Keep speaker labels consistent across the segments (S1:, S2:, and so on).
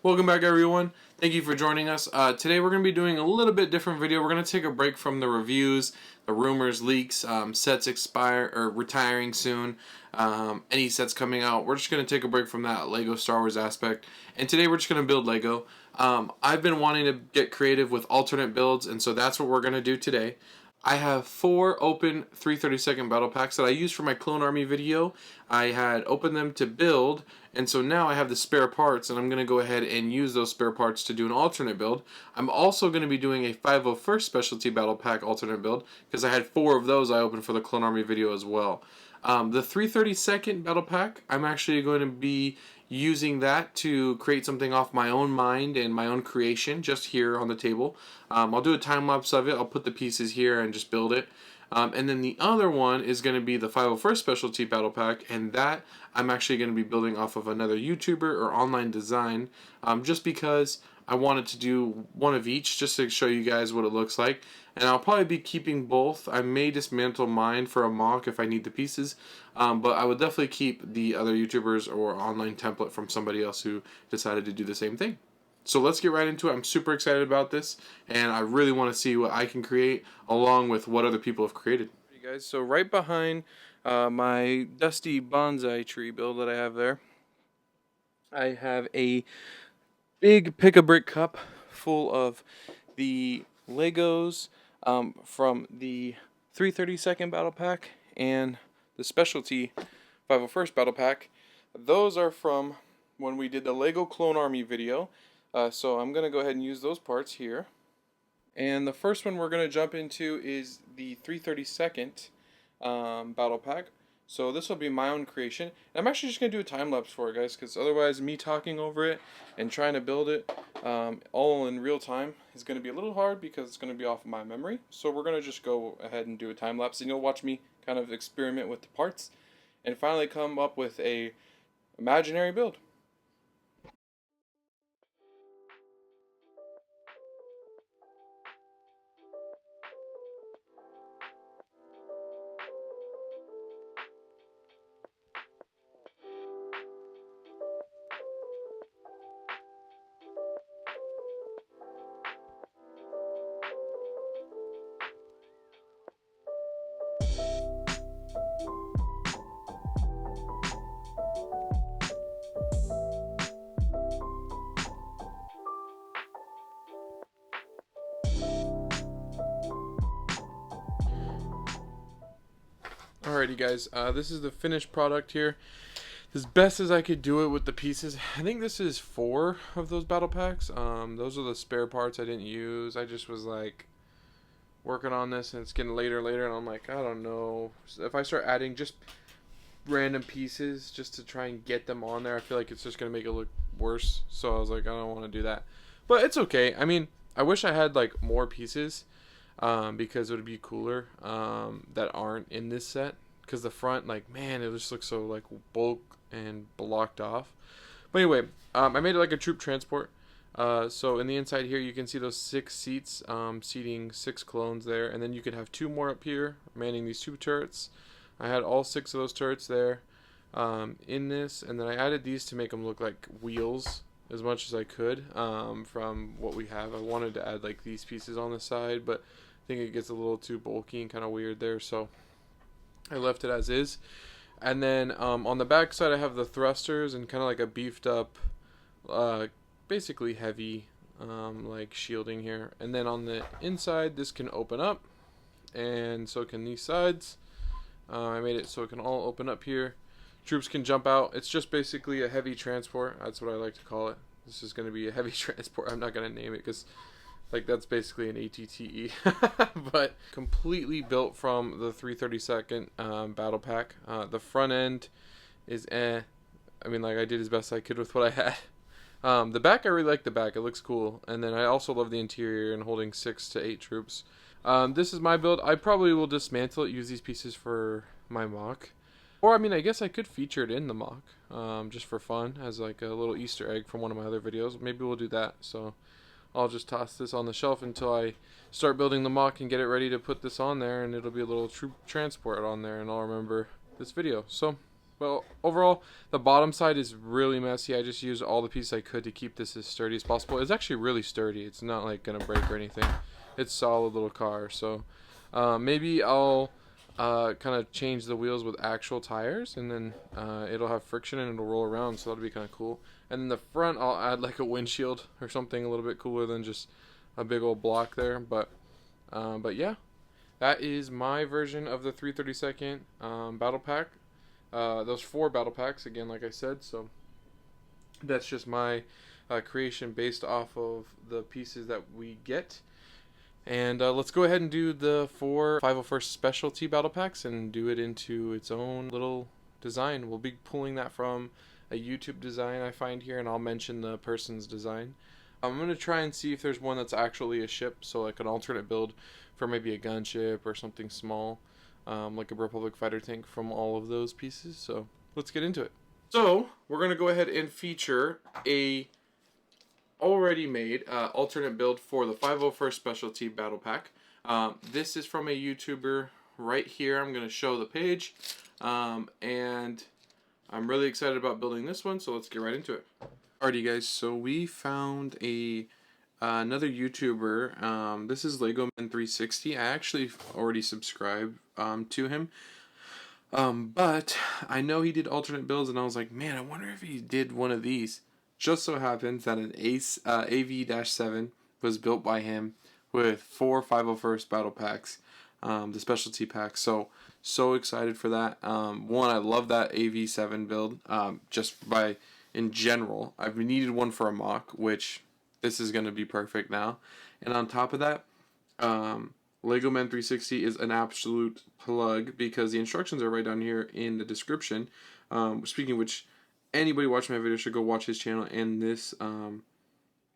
S1: Welcome back, everyone. Thank you for joining us. Today we're going to be doing a little bit different video. We're going to take a break from the reviews, the rumors, leaks, sets expire or retiring soon, any sets coming out. We're just going to take a break from that Lego Star Wars aspect. And today we're just going to build Lego. I've been wanting to get creative with alternate builds, and so that's what we're going to do today. I have 4 open 332nd battle packs that I used for my Clone Army video. I had opened them to build, and so now I have the spare parts, and I'm going to go ahead and use those spare parts to do an alternate build. I'm also going to be doing a 501st Specialty Battle Pack alternate build, because I had 4 of those I opened for the Clone Army video as well. The 332nd Battle Pack, I'm actually going to be using that to create something off my own mind and my own creation just here on the table. I'll do a time lapse of it. I'll put the pieces here and just build it. And then the other one is going to be the 501st Specialty Battle Pack, and that I'm actually going to be building off of another YouTuber or online design, just because I wanted to do one of each just to show you guys what it looks like. And I'll probably be keeping both. I may dismantle mine for a mock if I need the pieces, but I would definitely keep the other YouTubers or online template from somebody else who decided to do the same thing. So let's get right into it. I'm super excited about this, and I really want to see what I can create along with what other people have created. Hey guys, so right behind my dusty bonsai tree build that I have there, I have a big pick-a-brick cup full of the Legos from the 332nd Battle Pack and the Specialty 501st Battle Pack. Those are from when we did the Lego Clone Army video. So I'm going to go ahead and use those parts here. And the first one we're going to jump into is the 332nd Battle Pack. So this will be my own creation. And I'm actually just going to do a time lapse for it, guys, because otherwise me talking over it and trying to build it all in real time is going to be a little hard because it's going to be off of my memory. So we're going to just go ahead and do a time lapse, and you'll watch me kind of experiment with the parts and finally come up with a imaginary build. Alrighty guys, this is the finished product here. As best as I could do it with the pieces. I think this is 4 of those battle packs. Those are the spare parts I didn't use. I just was like working on this and it's getting later and I'm like, I don't know. If I start adding just random pieces just to try and get them on there, I feel like it's just going to make it look worse. So I was like, I don't want to do that. But it's okay. I mean, I wish I had like more pieces. Because it would be cooler that aren't in this set, because the front, like, man, it just looks so like bulk and blocked off. But anyway, I made it like a troop transport. So in the inside here you can see those 6 seats, seating 6 clones there, and then you could have 2 more up here manning these 2 turrets. I had all 6 of those turrets there in this, and then I added these to make them look like wheels as much as I could from what we have. I wanted to add like these pieces on the side, but I think it gets a little too bulky and kind of weird there, so I left it as is. And then on the back side I have the thrusters and kind of like a beefed up basically heavy like shielding here. And then on the inside this can open up, and so can these sides. I made it so it can all open up here. Troops can jump out. It's just basically a heavy transport. That's what I like to call it. This is going to be a heavy transport. I'm not going to name it because like that's basically an ATTE. But completely built from the 332nd battle pack. The front end is I mean, like, I did as best I could with what I had. The back, I really like the back. It looks cool. And then I also love the interior and holding 6 to 8 troops. This is my build. I probably will dismantle it, use these pieces for my mock. Or, I mean, I guess I could feature it in the mock, just for fun, as like a little Easter egg from one of my other videos. Maybe we'll do that. So I'll just toss this on the shelf until I start building the mock and get it ready to put this on there, and it'll be a little troop transport on there, and I'll remember this video. So Well, overall, the bottom side is really messy. I just used all the pieces I could to keep this as sturdy as possible. It's actually really sturdy. It's not like gonna break or anything. It's a solid little car. So maybe I'll kind of change the wheels with actual tires, and then it'll have friction and it'll roll around. So that'll be kind of cool. And then the front, I'll add like a windshield or something a little bit cooler than just a big old block there. But yeah, that is my version of the 332nd battle pack. Those 4 battle packs, again, like I said. So that's just my creation based off of the pieces that we get. And let's go ahead and do the 4 501st specialty battle packs and do it into its own little design. We'll be pulling that from a YouTube design I find here, and I'll mention the person's design. I'm going to try and see if there's one that's actually a ship, so like an alternate build for maybe a gunship or something small, like a Republic fighter tank from all of those pieces. So let's get into it. So we're going to go ahead and feature a already made alternate build for the 501st Specialty Battle Pack. This is from a YouTuber right here. I'm going to show the page, and I'm really excited about building this one, so let's get right into it. Alrighty guys, so we found another YouTuber. This is LegoMan360. I actually already subscribed to him, but I know he did alternate builds, and I was like, man, I wonder if he did one of these. Just so happens that an AV-7 was built by him with 4 501st battle packs, the specialty packs. So excited for that. One, I love that AV-7 build. Just by in general, I've needed one for a mock, which this is going to be perfect now. And on top of that, LegoMan360 is an absolute plug because the instructions are right down here in the description. Speaking of which, anybody watching my video should go watch his channel and this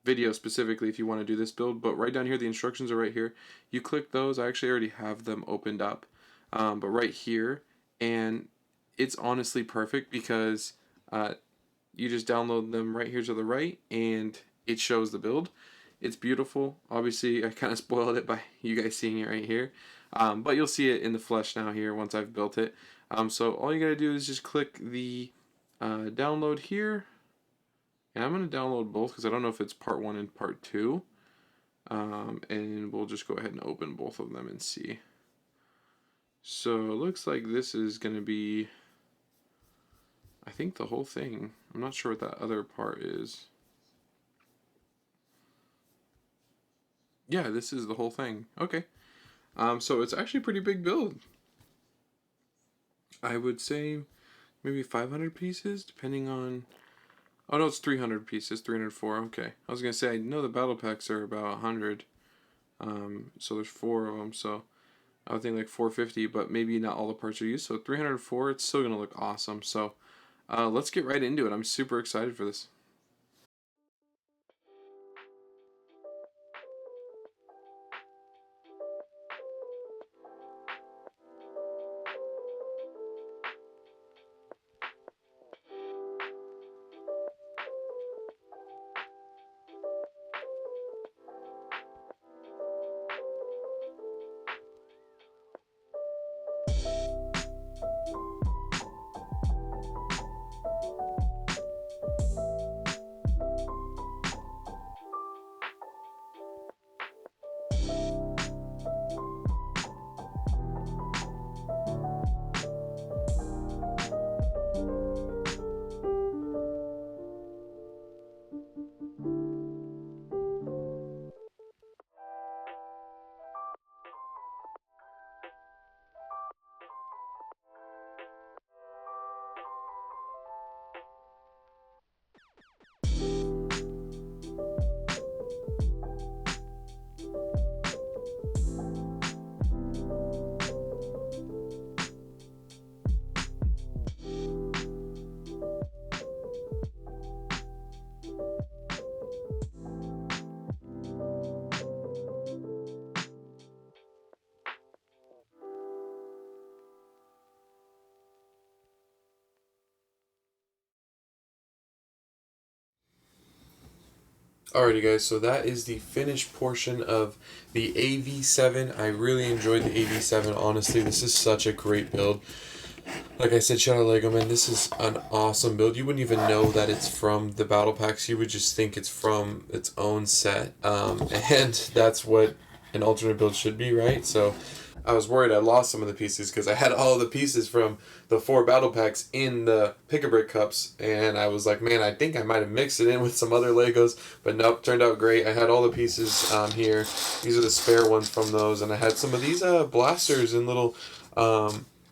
S1: video specifically if you want to do this build. But right down here, the instructions are right here. You click those. I actually already have them opened up. But right here, and it's honestly perfect because you just download them right here to the right, and it shows the build. It's beautiful. Obviously, I kind of spoiled it by you guys seeing it right here. But you'll see it in the flesh now here once I've built it. So all you got to do is just click the download here. And I'm going to download both because I don't know if it's part 1 and part 2. And we'll just go ahead and open both of them and see. So it looks like this is going to be, I think, the whole thing. I'm not sure what that other part is. Yeah, this is the whole thing. Okay. So it's actually a pretty big build. I would say maybe 500 pieces, depending on... Oh, no, it's 300 pieces, 304. Okay. I was going to say, I know the battle packs are about 100. So there's 4 of them, so I would think like 450, but maybe not all the parts are used. So 304, it's still going to look awesome. So let's get right into it. I'm super excited for this. Alrighty guys, so that is the finished portion of the AV7. I really enjoyed the AV7, honestly. This is such a great build. Like I said, shout out Lego man. This is an awesome build. You wouldn't even know that it's from the battle packs. You would just think it's from its own set. And that's what an alternate build should be, right? So I was worried I lost some of the pieces because I had all the pieces from the 4 battle packs in the Pick-a-Brick cups, and I was like, man, I think I might have mixed it in with some other Legos, but nope, turned out great. I had all the pieces here. These are the spare ones from those, and I had some of these blasters and little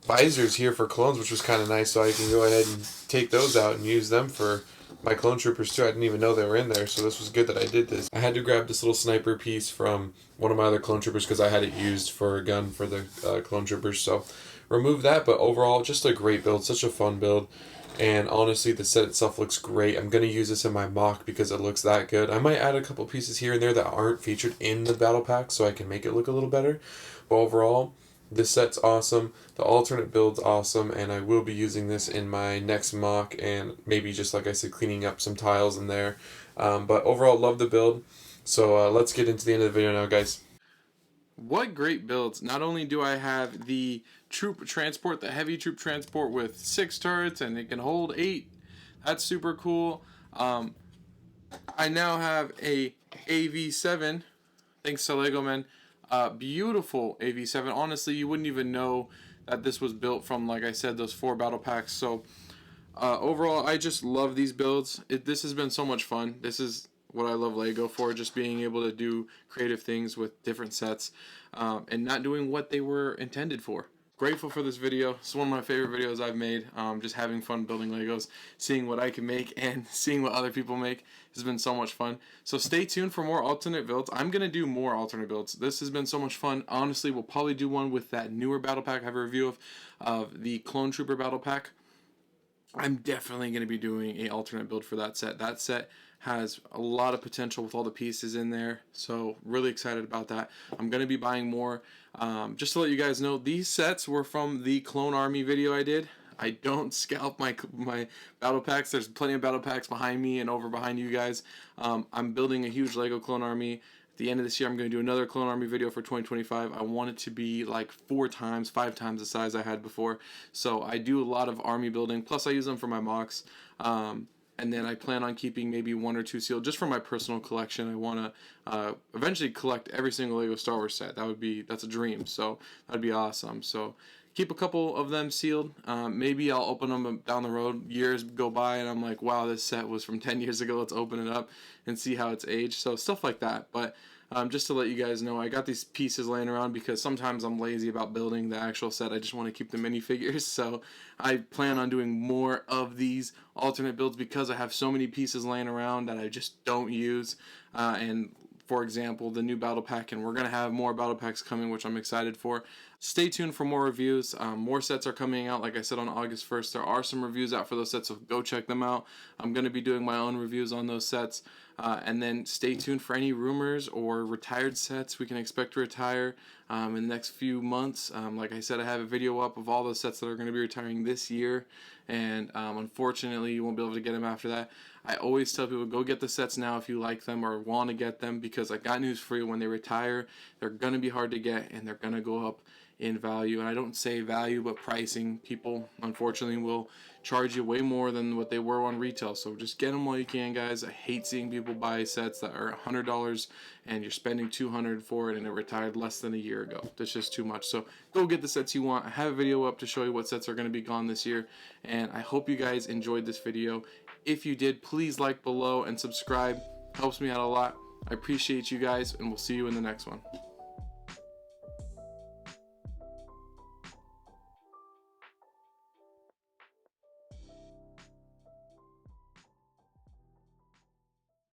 S1: visors here for clones, which was kind of nice, so I can go ahead and take those out and use them for my clone troopers too. I didn't even know they were in there, so this was good that I did this. I had to grab this little sniper piece from one of my other clone troopers because I had it used for a gun for the clone troopers, so remove that. But overall, just a great build, such a fun build, and honestly the set itself looks great. I'm going to use this in my mock because it looks that good. I might add a couple pieces here and there that aren't featured in the battle pack so I can make it look a little better, but overall this set's awesome, the alternate build's awesome, and I will be using this in my next mock and maybe just like I said, cleaning up some tiles in there. But overall, love the build. So let's get into the end of the video now, guys. What great builds. Not only do I have the troop transport, the heavy troop transport with 6 turrets and it can hold 8. That's super cool. I now have a AV7, thanks to Lego Man. Beautiful AV7. Honestly, you wouldn't even know that this was built from, like I said, those 4 battle packs. So overall, I just love these builds. This has been so much fun. This is what I love Lego for, just being able to do creative things with different sets and not doing what they were intended for. Grateful for this video. It's one of my favorite videos I've made. Just having fun building Legos, seeing what I can make and seeing what other people make has been so much fun. So stay tuned for more alternate builds. I'm going to do more alternate builds. This has been so much fun. Honestly, we'll probably do one with that newer battle pack I have a review of the Clone Trooper battle pack. I'm definitely going to be doing an alternate build for that set. That set has a lot of potential with all the pieces in there, so really excited about that. I'm going to be buying more. Just to let you guys know, these sets were from the Clone Army video I did. I don't scalp my battle packs. There's plenty of battle packs behind me and over behind you guys. I'm building a huge Lego Clone Army. At the end of this year, I'm going to do another Clone Army video for 2025. I want it to be like 5 times the size I had before. So I do a lot of army building, plus I use them for my mocks. And then I plan on keeping maybe 1 or 2 sealed just for my personal collection. I want to eventually collect every single Lego Star Wars set. That's a dream. So that'd be awesome. So keep a couple of them sealed. Maybe I'll open them down the road. Years go by and I'm like, wow, this set was from 10 years ago. Let's open it up and see how it's aged. So stuff like that. But just to let you guys know, I got these pieces laying around because sometimes I'm lazy about building the actual set. I just want to keep the minifigures. So I plan on doing more of these alternate builds because I have so many pieces laying around that I just don't use. And for example, the new battle pack, and we're going to have more battle packs coming, which I'm excited for. Stay tuned for more reviews. More sets are coming out, like I said, on August 1st. There are some reviews out for those sets, so go check them out. I'm going to be doing my own reviews on those sets. And then stay tuned for any rumors or retired sets we can expect to retire in the next few months. Like I said, I have a video up of all those sets that are going to be retiring this year, and unfortunately you won't be able to get them after that. I always tell people, go get the sets now if you like them or want to get them, because I got news for you: when they retire, they're going to be hard to get and they're going to go up in value. And I don't say value, but pricing. People unfortunately will charge you way more than what they were on retail, so just get them while you can, guys. I hate seeing people buy sets that are $100 and you're spending $200 for it and it retired less than a year ago. That's just too much. So go get the sets you want. I have a video up to show you what sets are going to be gone this year, and I hope you guys enjoyed this video. If you did, please like below and subscribe. Helps me out a lot. I appreciate you guys, and we'll see you in the next one.